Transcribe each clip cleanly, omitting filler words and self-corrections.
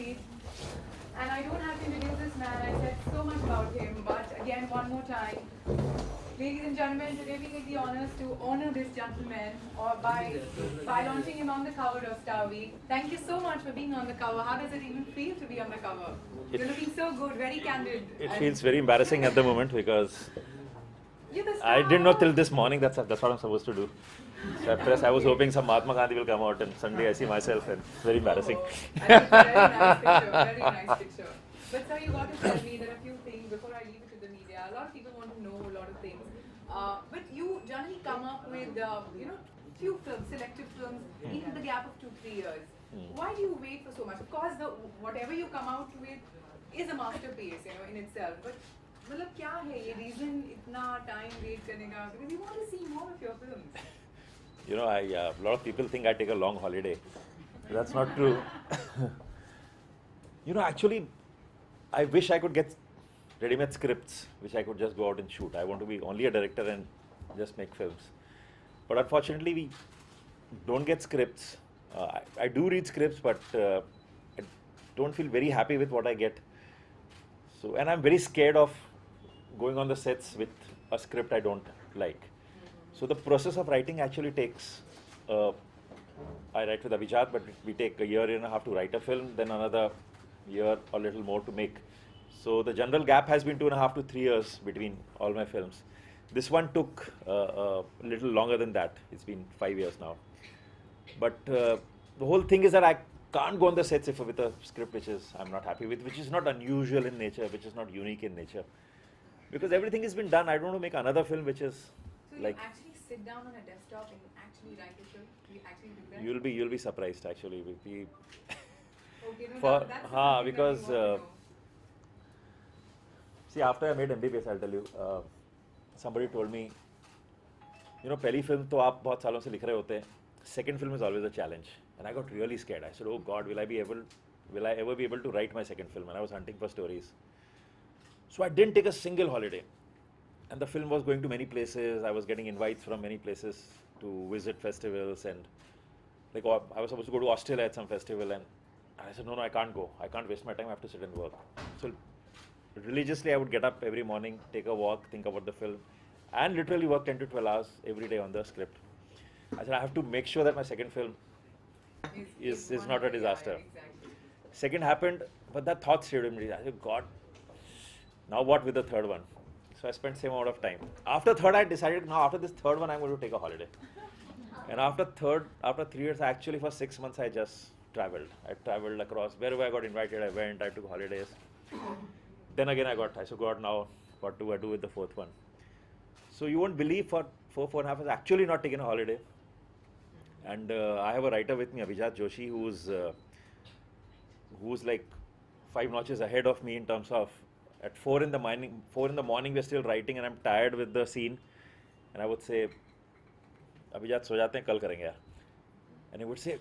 Stawi. And I don't have to introduce this man. I said so much about him, but again, one more time. Ladies and gentlemen, today we take the honors to honor this gentleman by launching him on the cover of Star Week. Thank you so much for being on the cover. How does it even feel to be on the cover? You're looking so good, very candid. It feels very embarrassing at the moment because You're the I star. didn't know till this morning that's what I'm supposed to do. So at first I was hoping some Mahatma Gandhi will come out, and suddenly I see myself, and it's very embarrassing. I mean, very nice picture, very nice picture. But sir, you got to tell me there are a few things before I leave it to the media. A lot of people want to know a lot of things. But you generally come up with, few films, selective films, in the gap of 2-3 years. Why do you wait for so much? Of course, whatever you come out with is a masterpiece, in itself. But मतलब क्या है ये reason इतना time wait करने का? Because you want to see more of your films. A lot of people think I take a long holiday. That's not true. Actually, I wish I could get ready-made scripts, which I could just go out and shoot. I want to be only a director and just make films. But unfortunately, we don't get scripts. I do read scripts, but I don't feel very happy with what I get. And I'm very scared of going on the sets with a script I don't like. So the process of writing actually takes, I write with Abhijat, but we take a year and a half to write a film, then another year or little more to make. So the general gap has been 2.5 to 3 years between all my films. This one took a little longer than that. It's been 5 years now. But the whole thing is that I can't go on the sets with a script which I'm not happy with, which is not unusual in nature, which is not unique in nature. Because everything has been done. I don't want to make another film which is so like... you actually sit down on a desktop and actually write a film? You actually do that? You'll be surprised actually. Okay, no, that's because that we want to know. see, after I made MBBS, I'll tell you, somebody told me, पहली film तो आप बहुत सालों से लिख रहे होते हैं. Second film is always a challenge, and I got really scared. I said, "Oh God, will I ever be able to write my second film?" And I was hunting for stories. So I didn't take a single holiday, and the film was going to many places. I was getting invites from many places to visit festivals, and I was supposed to go to Australia at some festival, and I said, no, I can't go. I can't waste my time. I have to sit and work. So religiously, I would get up every morning, take a walk, think about the film, and literally work 10 to 12 hours every day on the script. I said, I have to make sure that my second film is not a disaster. Yeah, exactly. Second happened, but that thought stayed with me. I said, God, now what with the third one? So I spent same amount of time. After third, I decided, now after this third one, I'm going to take a holiday. And after 3 years, actually for 6 months, I just traveled. I traveled across, wherever I got invited, I went, I took holidays. Then again, I said, God, now what do I do with the fourth one? So you won't believe for 4.5 years, actually not taken a holiday. And I have a writer with me, Abhijat Joshi, who's like 5 notches ahead of me in terms of at 4 in the morning, we're still writing, and I'm tired with the scene. And I would say, Abhijat, so jate hain, kal karenge yaar. And he would say,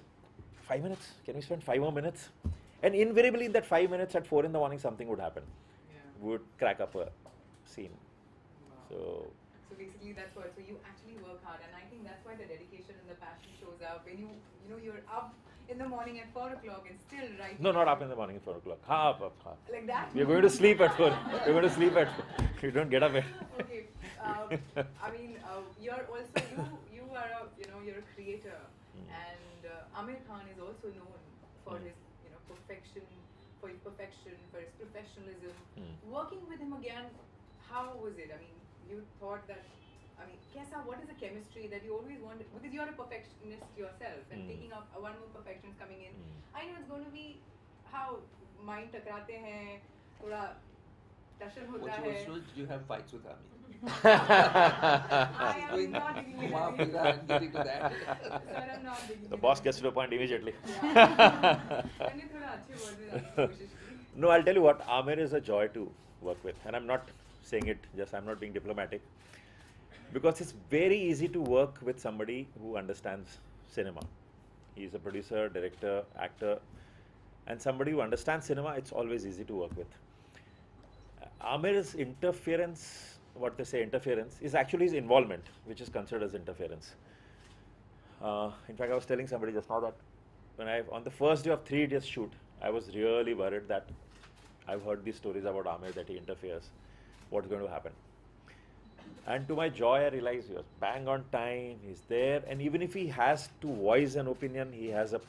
5 minutes? Can we spend 5 more minutes? And invariably in that 5 minutes at 4 in the morning, something would happen. Yeah. We would crack up a scene. Wow. So basically that's what, so you actually work hard, and I think that's why the dedication and the passion shows up when you're up in the morning at 4 o'clock and still writing. No, not up in the morning at 4 o'clock. Up. Like that? We're going to sleep at 4. We're going to sleep at 4. You don't get up at... Okay. I mean, you're also, you are you're a creator, and Aamir Khan is also known for his, perfection, for his professionalism. Working with him again, how was it? I mean, you thought that, what is the chemistry that you always wanted? Because you're a perfectionist yourself, and taking up one more perfection is coming in. I know it's going to be how mind takrate hain, thoda tension hota hai. Did you have fights with Aamir? I am not digging it. Getting to that. Sir, I'm not digging The it. boss gets to the point immediately. मैंने थोड़ा अच्छे words में जाने की कोशिश की. No, I'll tell you what, Aamir is a joy to work with. And I'm not saying it, I'm not being diplomatic. Because it's very easy to work with somebody who understands cinema. He's a producer, director, actor. And somebody who understands cinema, it's always easy to work with. Aamir's interference, what they say interference, is actually his involvement, which is considered as interference. In fact, I was telling somebody just now that when on the first day of 3 Idiots shoot, I was really worried that I've heard these stories about Amir that he interferes. What's going to happen? And to my joy, I realized he was bang on time, he's there, and even if he has to voice an opinion, he has a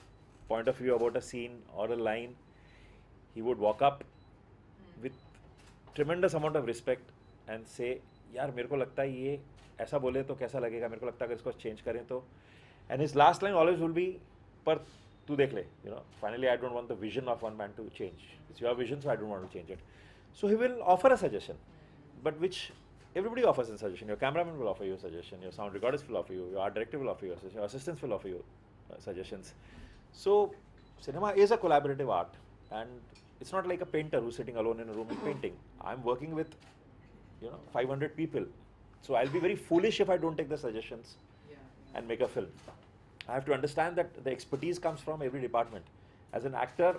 point of view about a scene or a line, he would walk up with tremendous amount of respect and say, यार मेरे को लगता है ये ऐसा बोले तो कैसा लगेगा, मेरे को लगता है अगर इसको चेंज करें तो, and his last line always will be, पर तू देख ले, you know, finally I don't want the vision of one man to change. It's your vision, so I don't want to change it. So he will offer a suggestion, but which everybody offers a suggestion. Your cameraman will offer you a suggestion, your sound recordist will offer you, your art director will offer you a suggestion, your assistants will offer you suggestions. So cinema is a collaborative art, and it's not like a painter who's sitting alone in a room and painting. I'm working with, you know, 500 people. So I'll be very foolish if I don't take the suggestions and make a film. I have to understand that the expertise comes from every department. As an actor,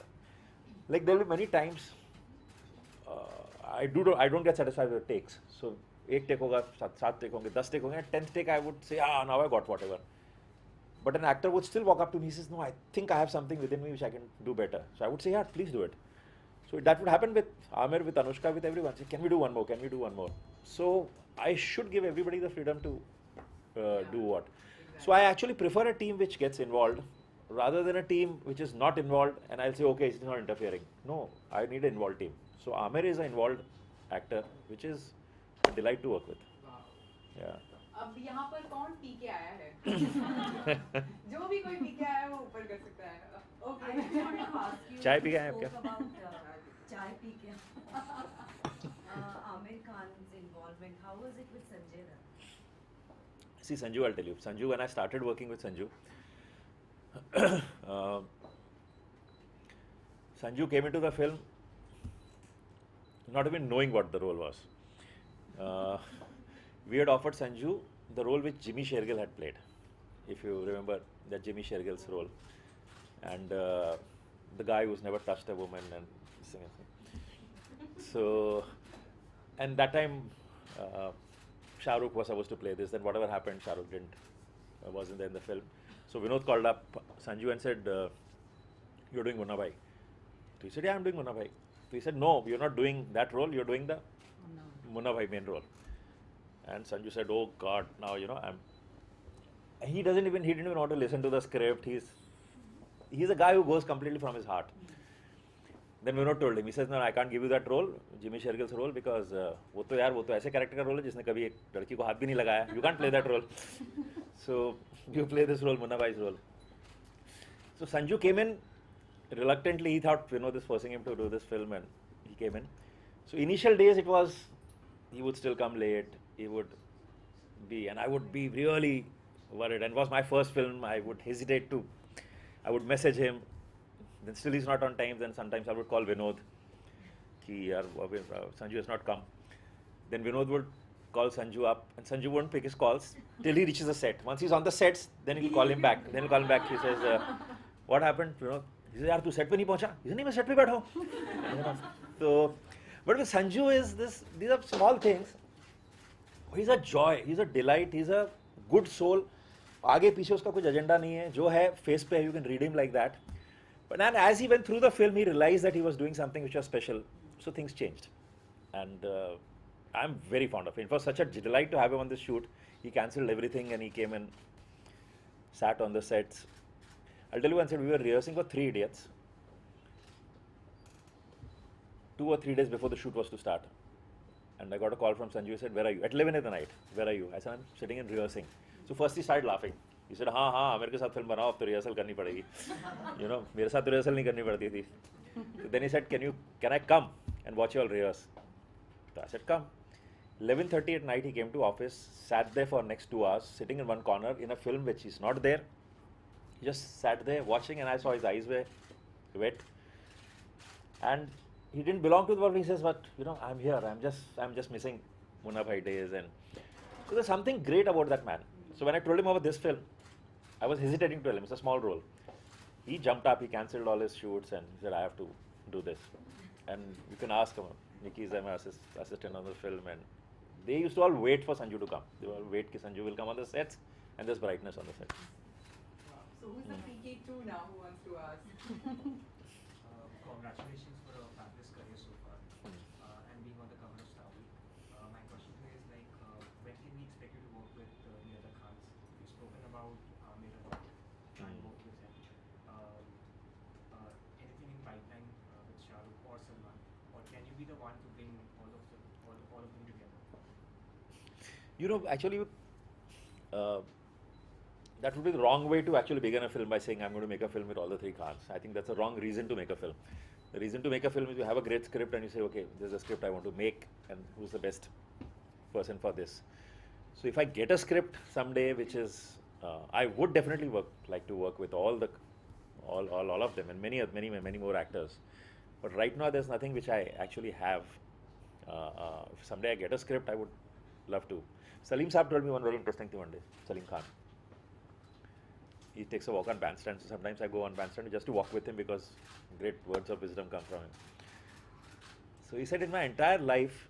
like there will be many times I don't get satisfied with the takes. So एक take होगा, सात take होंगे, 10 take होंगे, 10th take I would say, now I got whatever. But an actor would still walk up to me, he says, no, I think I have something within me which I can do better. So I would say, yeah, please do it. So that would happen with Amir, with Anushka, with everyone. Say, can we do one more? Can we do one more? So I should give everybody the freedom to do what. So I actually prefer a team which gets involved rather than a team which is not involved and I'll say, okay, it's not interfering. No, I need an involved team. So Amir is an involved actor, which is a delight to work with. Wow. Yeah. अब यहाँ पर कौन P के आया है? जो भी कोई पी के आया है वो ऊपर कर सकता है. Okay. I just wanted to ask you. चाय पी गए हैं you आप spoke about चाय पी के. Amir Khan's involvement. How was it with Sanjay Dutt? See, Sanju, I'll tell you. Sanju, when I started working with Sanju, Sanju came into the film not even knowing what the role was. We had offered Sanju the role which Jimmy Shergill had played, if you remember that Jimmy Shergill's role, and the guy who's never touched a woman and singing. So, and that time Shah Rukh was supposed to play this. Then whatever happened, Shah Rukh wasn't there in the film. So Vinod called up Sanju and said, "You're doing Munna Bhai." So he said, "Yeah, I'm doing Munna Bhai." So he said, "No, you're not doing that role. You're doing the Munna Bhai main role." And Sanju said, "Oh God, now you know I'm." He didn't even want to listen to the script. He's a guy who goes completely from his heart. Then Vinod told him, he says, "No, I can't give you that role, Jimmy Shergill's role, because वो तो ऐसे character का role है जिसने कभी एक लड़की को हाथ भी नहीं लगाया. You can't play that role. So you play this role, Munna Bhai's role." So Sanju came in reluctantly. He thought Vinod is forcing him to do this film, and he came in. So initial days it was, he would still come late. He would be, and I would be really worried. And it was my first film. I would hesitate to. I would message him. Then still he's not on time. Then sometimes I would call Vinod. Sanju has not come. Then Vinod would call Sanju up, and Sanju wouldn't pick his calls till he reaches the set. Once he's on the sets, then he'll call him back. He says, "What happened?" Vinod. He says, "Yaar, tu set pe nahi pahuncha." He says, "Nahi, main set pe baitha hu." So, but with Sanju is this. These are small things. He's a joy. He's a delight. He's a good soul. आगे पीछे उसका कुछ agenda नहीं है. जो है face पे, you can read him like that. But then as he went through the film, he realized that he was doing something which was special. So things changed. And I'm very fond of him. It was such a delight to have him on this shoot. He cancelled everything and he came and sat on the sets. I'll tell you one thing, we were rehearsing for Three Idiots 2 or 3 days before the shoot was to start. And I got a call from Sanju. He said, "Where are you?" At 11 at the night. "Where are you?" I said, "I'm sitting and rehearsing." So first he started laughing. He said, हाँ मेरे के साथ film बनाओ, अब तो rehearsal करनी पड़ेगी. You know, मेरे साथ तो रिहर्सल नहीं करनी पड़ती थी. So then he said, can I come and watch you all rehearse? So I said, "Come." 11:30 at night he came to office, sat there for next 2 hours, sitting in one corner in a film which is not there. He just sat there watching, and I saw his eyes were wet. And he didn't belong to the world. He says, "But you know, I'm here. I'm just missing Munna Bhai days." And so there's something great about that man. So when I told him about this film, I was hesitating to tell him. It's a small role. He jumped up. He cancelled all his shoots and he said, "I have to do this." And you can ask him. Nikki is my assistant on the film, and they used to all wait for Sanju to come. They all wait that Sanju will come on the sets, and there's brightness on the set. Wow. So who's the PK2 now who wants to ask? congratulations for a fabulous career so far and being on the cover of Star Week. My question to you is like, when can we expect you to work with the other Khans? We've spoken about Amir a lot and work with him. Anything in pipeline with Shah Rukh or Salman, or can you be the one to bring all of them together? You know, actually, that would be the wrong way to actually begin a film by saying I'm going to make a film with all the three Khans. I think that's a wrong reason to make a film. The reason to make a film is you have a great script and you say, okay, this is a script I want to make, and who's the best person for this. So if I get a script someday, which is, I would definitely like to work with all of them and many more actors. But right now, there's nothing which I actually have. If someday I get a script, I would love to. Salim Saab told me one very interesting thing one day. Salim Khan. He takes a walk on bandstand, so sometimes I go on bandstand just to walk with him because great words of wisdom come from him. So he said, in my entire life,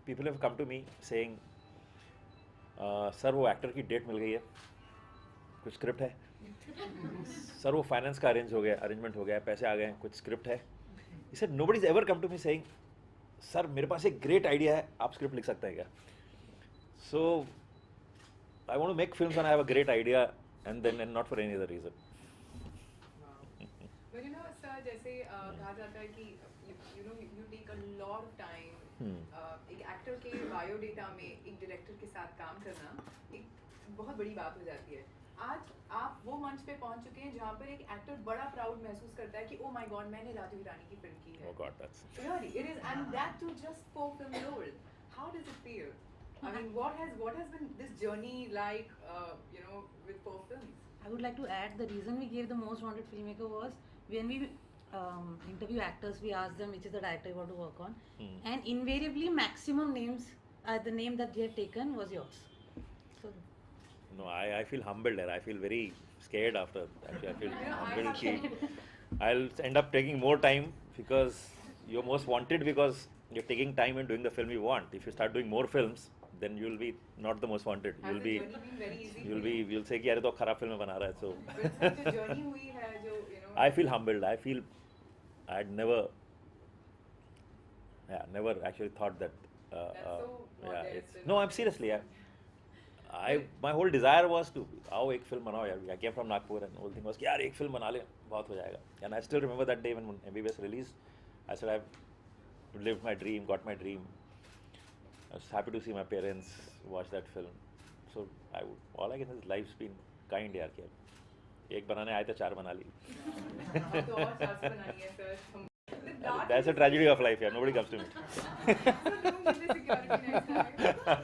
people have come to me saying, sir वो actor की date मिल गई है, कुछ script है, sir वो finance का arrangement हो गया, पैसे आ गए हैं, कुछ स्क्रिप्ट है. He said, nobody's ever come to me saying, sir मेरे पास एक ग्रेट आइडिया है, आप स्क्रिप्ट लिख सकते हैं क्या? So I want to make films when I have a great idea and not for any other reason. But you know, sir, जैसे कहा जाता है कि you take a lot of time. एक एक्टर के बायोडेटा में एक डायरेक्टर के साथ काम करना एक बहुत बड़ी बात हो जाती है. आज आप वो मंच पे पहुंच चुके हैं जहाँ पर एक एक्टर बड़ा प्राउड महसूस करता है कि oh my God, मैंने राजू हिरानी की फिल्म की है. Oh God, that's Really, it is, and that too just 4 films old. How does it feel? I mean, what has been this journey like? With 4 films. I would like to add, the reason we gave the most wanted filmmaker was when we interview actors, we ask them which is the director you want to work on, and invariably maximum names, the name that they have taken was yours. So no, I feel humbled there. I feel very scared after. Actually, I feel humbled. I'll end up taking more time because you're most wanted because you're taking time in doing the film you want. If you start doing more films, then you'll be not the most wanted. Has the journey been very easy? You'll say कि यार ये तो खराब film बना रहा है. So but जो journey हुई है जो I feel humbled. I feel I'd never actually thought that. No, I'm seriously. My whole desire was to आओ एक फिल्म बनाओ यार. I came from Nagpur and the whole thing was कि यार एक फिल्म बना ले बहुत हो जाएगा. And I still remember that day when MBBS released. I said I've lived my dream, got my dream. I was happy to see my parents watch that film. So all I can say is life's been kind यार कि एक बनाने आए थे 4 बना ली. तो और 4 बनानी है sir. That's a tragedy of life. Yeah, nobody comes to me. So don't need the security next time.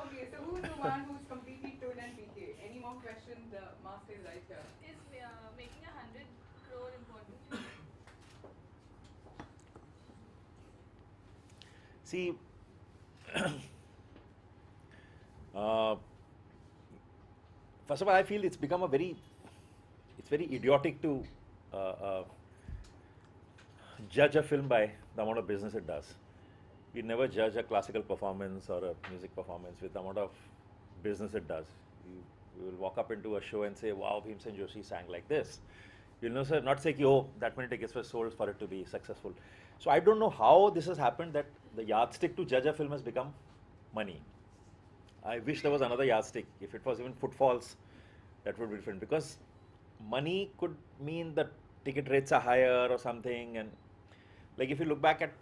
Okay, so who's the one who's completely told and PK? Any more questions? The master is right here. Is making 100 crore important to you? See, first of all, I feel it's become very idiotic to judge a film by the amount of business it does. We never judge a classical performance or a music performance with the amount of business it does. You will walk up into a show and say, wow, Bhimsen Joshi sang like this. You'll not say, oh, that many tickets were sold for it to be successful. So I don't know how this has happened that the yardstick to judge a film has become money. I wish there was another yardstick. If it was even footfalls, that would be different. Because money could mean that ticket rates are higher or something. And like if you look back at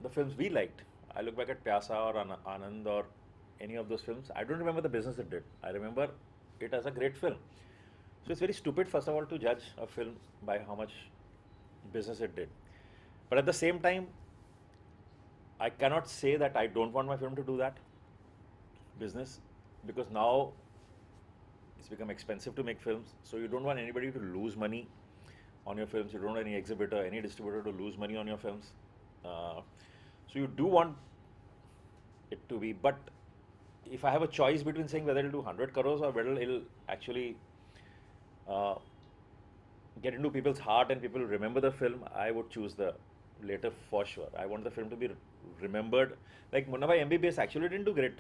the films we liked, I look back at Pyasa or Anand or any of those films, I don't remember the business it did. I remember it as a great film. So it's very stupid, first of all, to judge a film by how much business it did. But at the same time, I cannot say that I don't want my film to do that business, because now it's become expensive to make films. So you don't want anybody to lose money on your films. You don't want any exhibitor, any distributor to lose money on your films. So you do want it to be, but if I have a choice between saying whether it'll do 100 crores or whether it'll actually get into people's heart and people remember the film, I would choose the later for sure. I want the film to be remembered. Like Munna Bhai MBBS actually didn't do great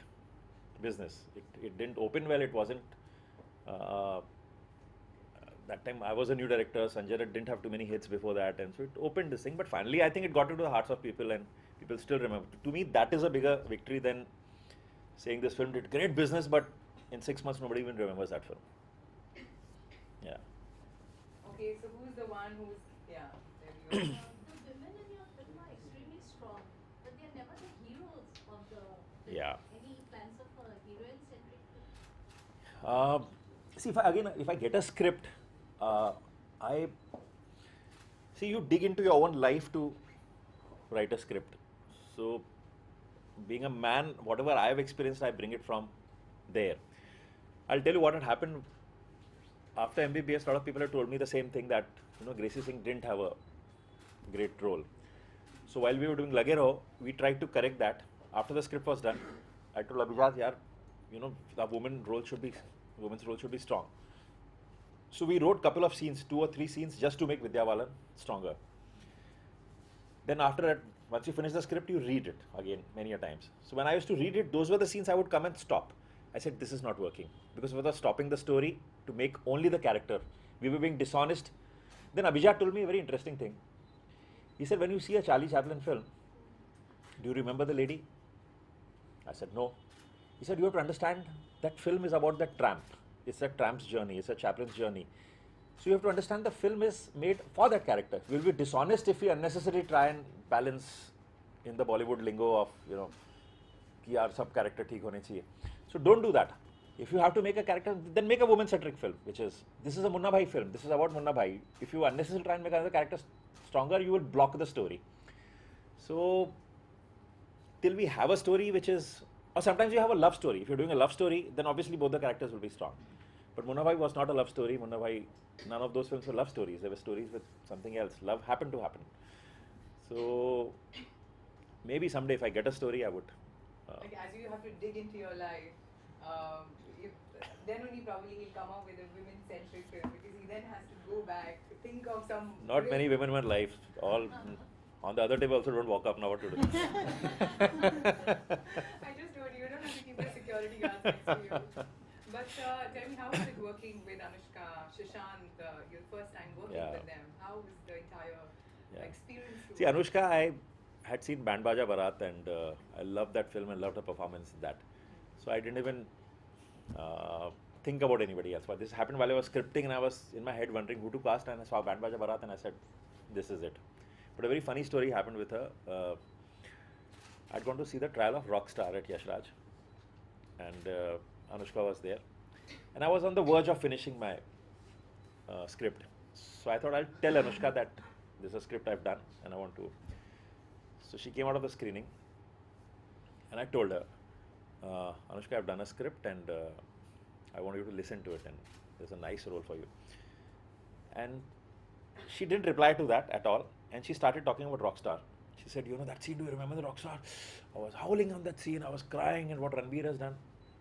business. It didn't open well. It wasn't that time I was a new director. Sanjay Dutt didn't have too many hits before that, and so it opened this thing. But finally, I think it got into the hearts of people, and people still remember. To me, that is a bigger victory than saying this film did great business, but in 6 months nobody even remembers that film. Yeah. Okay, so who's the one who's, yeah, there we go. The women in your film are extremely strong, but they're never the heroes of the film. Yeah. Any plans of a heroine-centric film? See, if I get a script, I see you dig into your own life to write a script. So, being a man, whatever I have experienced, I bring it from there. I'll tell you what had happened after MBBS. A lot of people have told me the same thing, that Gracie Singh didn't have a great role. So while we were doing Lage Raho, we tried to correct that. After the script was done, I told Abhijat, yaar, the women's role should be strong. So we wrote couple of scenes, 2 or 3 scenes, just to make Vidya Balan stronger. Then after that, once you finish the script, you read it again many a times. So when I used to read it, those were the scenes I would come and stop. I said, this is not working, because we were stopping the story to make only the character. We were being dishonest. Then Abhijat told me a very interesting thing. He said, when you see a Charlie Chaplin film, do you remember the lady? I said, no. He said, you have to understand that film is about that tramp. It's a tramp's journey. It's a Chaplin's journey. So you have to understand the film is made for that character. We'll be dishonest if we unnecessarily try and balance in the Bollywood lingo of, ki yaar sab character theek hone chahiye. So don't do that. If you have to make a character, then make a woman-centric film, this is a Munna Bhai film. This is about Munna Bhai. If you unnecessarily try and make another character stronger, you will block the story. So till we have a story which is, or sometimes you have a love story. If you're doing a love story, then obviously both the characters will be strong. But Munna Bhai was not a love story. Munna Bhai, none of those films were love stories. They were stories with something else. Love happened to happen. So maybe someday if I get a story, I would. Like, as you have to dig into your life, then only probably he'll come up with a women-centric film, because he then has to go back, think of some. Not many women in my life. All on the other table also don't walk up now. What to do? I just told you, you don't have to keep the security guards next to you. But tell me, how was it working with Anushka, Shashank, your first time working with them? How was the entire experience? See, Anushka, I had seen Band Baja Barat, and I loved that film and loved her performance in that. So I didn't even think about anybody else. But this happened while I was scripting, and I was in my head wondering who to cast, and I saw Band Baja Barat, and I said, this is it. But a very funny story happened with her. I'd gone to see the trial of Rockstar at Yash Raj, and Anushka was there. And I was on the verge of finishing my script. So I thought I'll tell Anushka that this is a script I've done, and I want to. So she came out of the screening, and I told her, Anushka, I've done a script, and I want you to listen to it, and there's a nice role for you. And she didn't reply to that at all, and she started talking about Rockstar. She said, that scene, do you remember the Rockstar? I was howling on that scene, I was crying, and what Ranbir has done.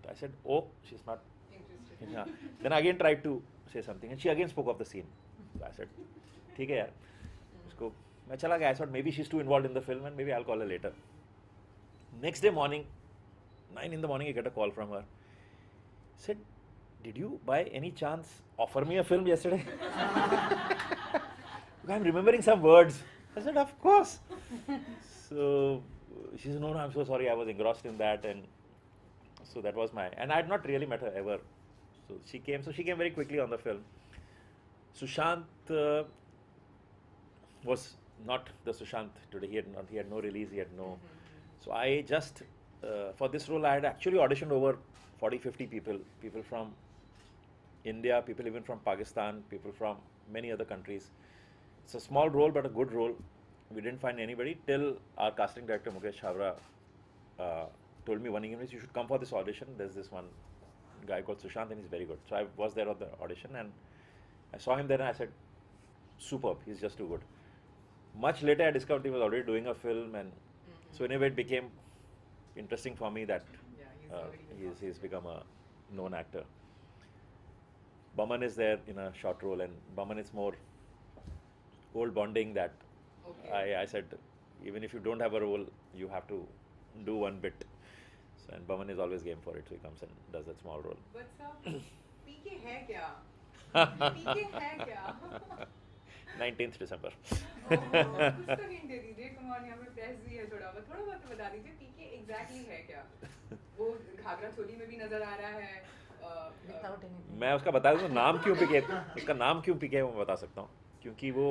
I said, oh, she's not interested. Yeah. Then I again tried to say something, and she again spoke of the scene. So I said, ठीक है यार, उसको मैं चला गया. I thought maybe she's too involved in the film, and maybe I'll call her later. Next day morning, 9 in the morning, I get a call from her. Said, did you by any chance offer me a film yesterday? I'm remembering some words. I said, of course. So she said, no, I'm so sorry, I was engrossed in that, and so that was and I had not really met her ever. So she came very quickly on the film. Sushant was not the Sushant today. He had no release, he had no. So I just, for this role, I had actually auditioned over 40-50 people from India, people even from Pakistan, people from many other countries. It's a small role, but a good role. We didn't find anybody till our casting director, Mukesh Chavra, told me one evening, you should come for this audition. There's this one guy called Sushant, and he's very good. So I was there on the audition, and I saw him there, and I said, superb, he's just too good. Much later, I discovered he was already doing a film, and so in a way it became interesting for me that he's become a known actor. Baman is there in a short role, and Baman is more old bonding that I said, even if you don't have a role, you have to do one bit. So, and Baman is always game for it, so he comes and does that small role. But sir, PK hai kya? पीके है क्या? 19th December. कुछ तो hint दे दीजिए, come on, यहाँ पे press भी है, थोड़ा बहुत तो बता दीजिए पीके एग्जैक्टली है क्या? वो घाघरा चोली में भी नजर आ रहा है। Without anything. मैं उसका बता दूँ नाम क्यों पीके, उसका नाम क्यों पीके है वो मैं बता सकता हूँ, क्योंकि वो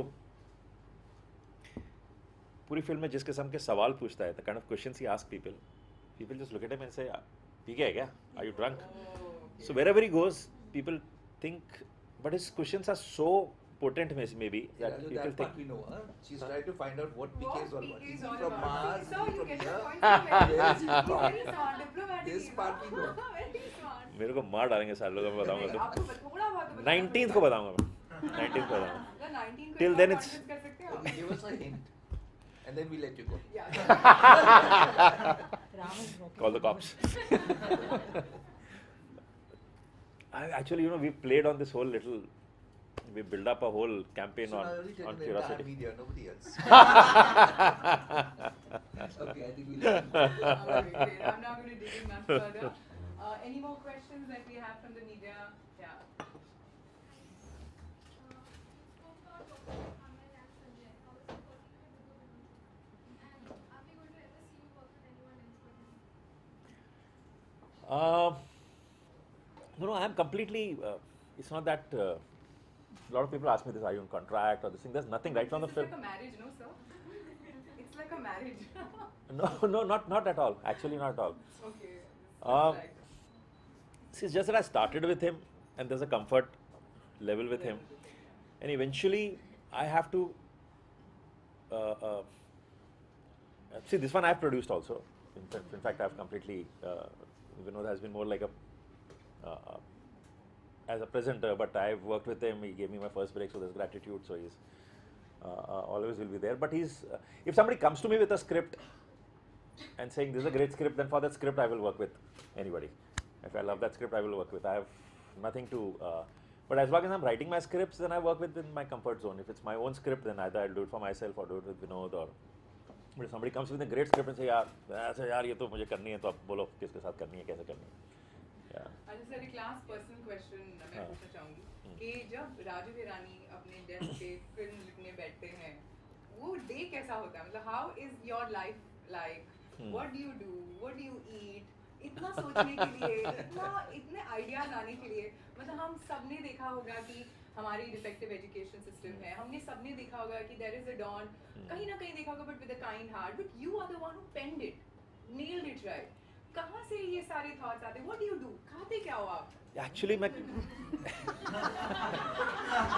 पूरी फिल्म में जिस किस्म के सवाल पूछता है, the kind of questions he asks people, people just look at him and say, पीके है क्या? Are you drunk? So wherever he goes, people think, but his questions are so potent maybe that Raju, people that think. part we know. Huh? She's trying to find out what PK is all about. PK Is is he all from about. Mars? So Is he you from get the here? point. Where Where is he from? Very smart, diplomatic. This part we know. Very smart. मेरे को मार डालेंगे सारे लोग, मैं बताऊंगा आपको तो थोड़ा बहुत तो 19th को बताऊंगा मैं, 19th को बताऊंगा. 19 को Till इतना then it's- confidence कर सकते हो आप? Okay, give us a hint. And then we let you go. Yeah. Ram is walking Call the forward. cops. Actually, you know, we played on this whole little, we built up a whole campaign So now on only tell on the entire curiosity. media, nobody else. Okay, I think we let you go. Okay, great. I'm not going to dig in much further. Any more questions that we have from the media? Yeah. No, I'm completely. It's not that. A lot of people ask me this: are you on contract or this thing? There's nothing right from the This film. is like a marriage, no, sir? It's like a marriage. No, not at all. Actually, not at all. Okay. Um, Like, See, it's just that I started with him, and there's a comfort level with him, and eventually I have to. See, this one I've produced also. In fact, I've completely. Vinod has been more like a. As a presenter, but I've worked with him. He gave me my first break, so there's gratitude. So he's always will be there. But he's. If somebody comes to me with a script and saying this is a great script, then for that script I will work with anybody. If I love that script, I will work with. I have nothing to. But as long as I'm writing my scripts, then I work within my comfort zone. If it's my own script, then either I'll do it for myself or do it with Vinod or. But if somebody comes with a great script and say, यार ये तो मुझे करनी है, तो आप बोलो किसके साथ करनी है, कैसे करनी है. Yeah. अच्छा सर, एक लास्ट पर्सनल क्वेश्चन मैं हाँ. पूछना चाहूंगी कि जब राजू हिरानी अपने डेस्क पे फिल्म लिखने बैठते हैं, वो डे कैसा होता है? मतलब how is your life like? What do you do? What do you eat? इतना सोचने के लिए, इतने आइडियाज आने के लिए, मतलब हम सबने देखा होगा कि हमारी डिफेक्टिव एजुकेशन सिस्टम है, हमने सबने देखा होगा कि देयर इज अ डॉन, कहीं ना कहीं देखा होगा, but with a kind heart. But you are the one who penned it, nailed it right. कहाँ से ये सारे थॉट्स आते हैं? What do you do? खाते क्या हो आप? Actually, मैं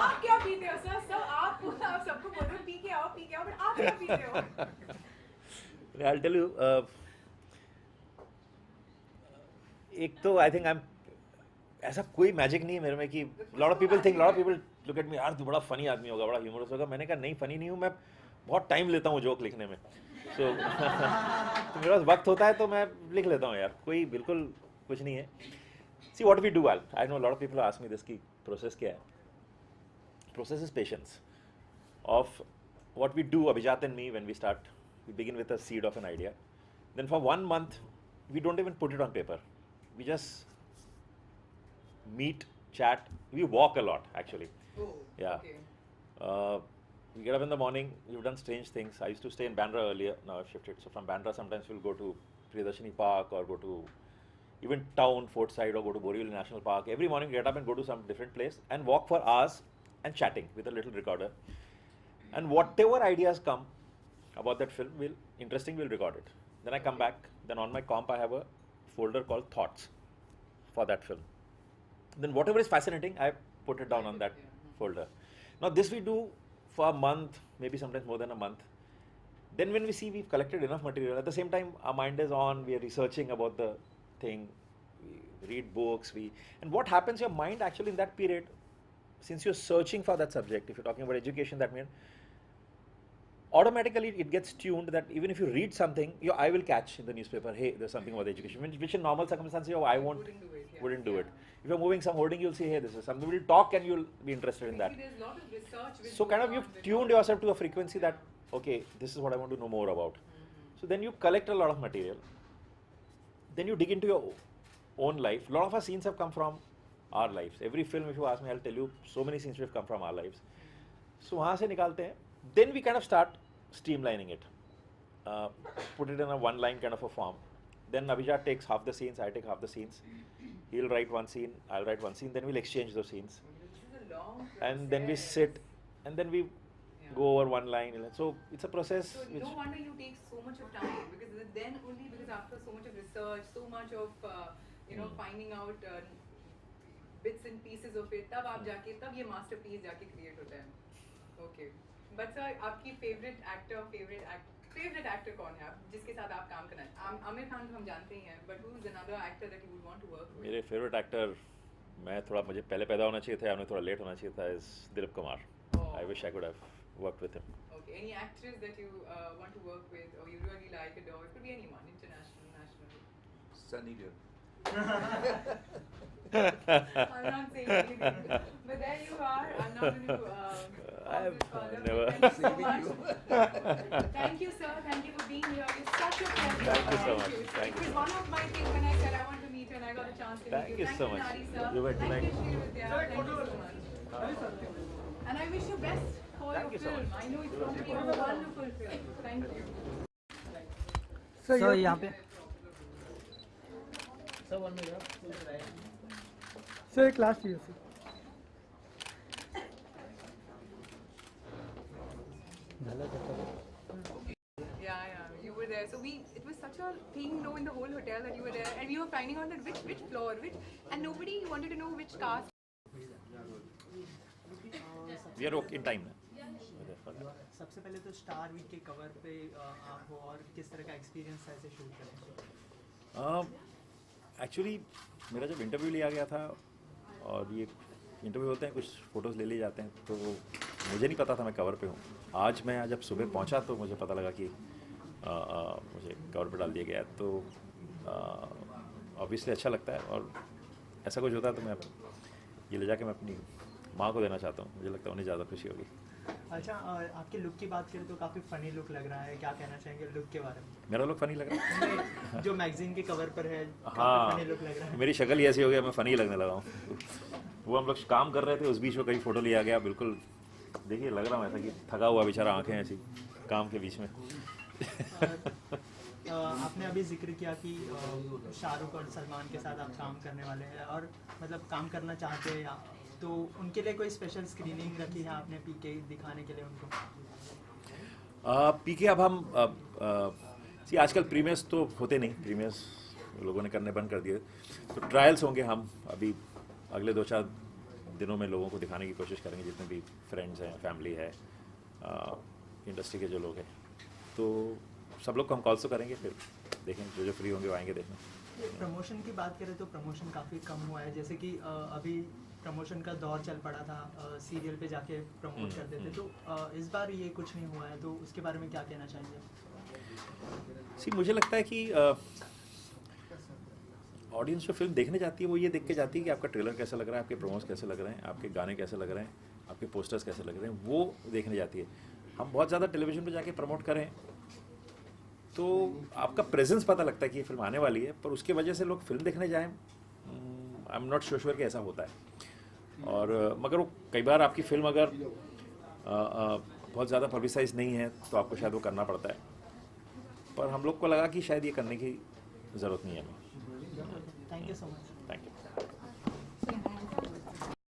आप क्या पीते हो सर? सर आप सबको बोल रहे हो पी के आओ, बट आप क्या पीते हो? I'll tell you. एक तो I think I'm ऐसा कोई मैजिक नहीं है मेरे में कि lot of people look at me, यार तू बड़ा फनी आदमी होगा, बड़ा ह्यूमरस होगा. मैंने कहा नहीं, फनी नहीं हूँ मैं, बहुत टाइम लेता हूँ जोक लिखने में. So तो मेरे पास वक्त होता है तो मैं लिख लेता हूँ यार, कोई बिल्कुल कुछ नहीं है. See what we do, I know a lot of people ask me this कि process क्या है. Process is patience. Of what we do, Abhijat and me, when we start, we begin with a seed of an idea. Then for 1 month, we don't even put it on paper. We just meet, chat. We walk a lot, actually. Oh, Yeah. okay. We get up in the morning. We've done strange things. I used to stay in Bandra earlier. Now I've shifted. So from Bandra, sometimes we'll go to Priyadarshini Park or go to even town, Fort Side, or go to Borivali National Park. Every morning, get up and go to some different place and walk for hours and chatting with a little recorder. And whatever ideas come about that film, we'll record it. Then I come back. Then on my comp, I have a folder called Thoughts for that film. Then whatever is fascinating, I put it down on that folder. Now this we do for a month, maybe sometimes more than a month. Then when we see we've collected enough material, at the same time our mind is on, we are researching about the thing, we read books, and what happens, your mind actually in that period, since you're searching for that subject, if you're talking about education, that means automatically it gets tuned that even if you read something, your eye will catch in the newspaper, hey, there's something about education, which in normal circumstances your eye wouldn't do it. If you're moving some hoarding, you'll see, hey, this is something, we'll talk and you'll be interested in that. Maybe there's a lot of research which So kind of goes you've on tuned before. yourself to a frequency that, okay, this is what I want to know more about. So then you collect a lot of material. Then you dig into your own life. A lot of our scenes have come from our lives. Every film, if you ask me, I'll tell you so many scenes which have come from our lives. So वहाँ से निकालते हैं. Then we kind of start streamlining it, put it in a one-line kind of a form. Then Abhijat takes half the scenes, I take half the scenes. He'll write one scene, I'll write one scene. Then we'll exchange those scenes, This is a long and then we process. sit, and then we Yeah. go over one line. So it's a process. So Which no wonder you take so much of time, because then only because after so much of research, so much of finding out bits and pieces of it, तब आप जाके तब ये masterpiece जाके create होता है. Okay. But sir, आपकी favorite actor कौन है? आप जिसके साथ आप काम करना है? आमिर खान तो हम जानते ही हैं, but who is another actor that you would want to work with? मेरे फेवरेट एक्टर, मुझे पहले पैदा होना चाहिए था, उन्हें थोड़ा लेट होना चाहिए था, is Dilip Kumar. Oh. I wish I could have worked with him. Okay. Any actress that you want to work with, or you really like, adore? It could be anyone, international, national. Sunny Deol. I'm not saying anything, but there you are. I'm not going to. I've Thank never- you so Same with much. you. Thank you, sir. Thank you for being here. It's such a pleasure. Thank you so much. It Thank was you. one of my things when I said I want to meet you, and I got a chance to Thank meet you. you so much. Nari, sir. You were Thank you, tonight. Srividya. Thank you so much. And I wish you best for Thank your you so film. much. I know it's going to be a wonderful film. Thank you. Sir यहाँ पे sir एक last cheese sir. Yeah, you were there. So it was such a thing, in the whole hotel that you were there, and we were finding out that which floor, and nobody wanted to know which cast. We are okay in time. सबसे पहले तो star week के cover पे आप हो और किस तरह का एक्सपीरियंस था ऐसे शूट करने से? एक्चुअली मेरा जब इंटरव्यू लिया गया था, और ये इंटरव्यू होते हैं, कुछ फ़ोटोज़ ले लिए जाते हैं, तो मुझे नहीं पता था मैं कवर पे हूँ. आज जब सुबह पहुँचा तो मुझे पता लगा कि मुझे कवर पे डाल दिया गया है. तो ऑब्वियसली अच्छा लगता है, और ऐसा कुछ होता है तो मैं ये ले जाके मैं अपनी माँ को देना चाहता हूँ. मुझे लगता है उन्हें ज़्यादा खुशी होगी. अच्छा, आपके लुक की बात करें तो काफ़ी फ़नी लुक लग रहा है, क्या कहना चाहेंगे लुक के बारे में? मेरा लुक फ़नी लग रहा है. जो मैगजीन के कवर पर है, हाँ, फ़नी लुक लग रहा है. मेरी शक्ल ही ऐसी हो गया, मैं फ़नी लगने लगा हूँ. वो हम लोग काम कर रहे थे, उस बीच में कहीं फ़ोटो लिया गया. बिल्कुल देखिए, लग रहा हूँ ऐसा कि थका हुआ बेचारा, आंखें ऐसी काम के बीच में. आपने अभी जिक्र किया कि शाहरुख और सलमान के साथ आप काम करने वाले हैं, और मतलब काम करना चाहते हैं, तो उनके लिए कोई स्पेशल स्क्रीनिंग रखी है आपने पीके दिखाने के लिए उनको? पीके अब हम आजकल प्रीमियर्स तो होते नहीं, प्रीमियर्स लोगों ने करने बंद कर दिए. तो ट्रायल्स होंगे. हम अभी अगले 2-4 दिनों में लोगों को दिखाने की कोशिश करेंगे, जितने भी फ्रेंड्स हैं, फैमिली है, इंडस्ट्री के जो लोग हैं. तो सब लोग को हम कॉल्स तो करेंगे, फिर देखेंगे जो फ्री होंगे वो आएंगे देखने. प्रमोशन की बात करें तो प्रमोशन काफ़ी कम हुआ है, जैसे कि अभी प्रमोशन का दौर चल पड़ा था, सीरियल पे जाके प्रमोट करते थे, तो इस बार ये कुछ नहीं हुआ है, तो उसके बारे में क्या कहना चाहेंगे? मुझे लगता है कि ऑडियंस जो फिल्म देखने जाती है वो ये देख के जाती है कि आपका ट्रेलर कैसा लग रहा है, आपके प्रोमोस कैसे लग रहे हैं, आपके गाने कैसे लग रहे हैं, आपके पोस्टर्स कैसे लग रहे हैं, वो देखने जाती है. हम बहुत ज़्यादा टेलीविज़न पे जाके प्रमोट करें तो आपका प्रेजेंस पता लगता है कि ये फिल्म आने वाली है, पर उसके वजह से लोग फिल्म देखने जाएं, आई एम नॉट श्योर कि ऐसा होता है. और मगर वो कई बार आपकी फिल्म अगर बहुत ज़्यादा पब्लिसाइज नहीं है तो आपको शायद वो करना पड़ता है, पर हम लोग को लगा कि शायद ये करने की ज़रूरत नहीं है हमें. Thank you so much.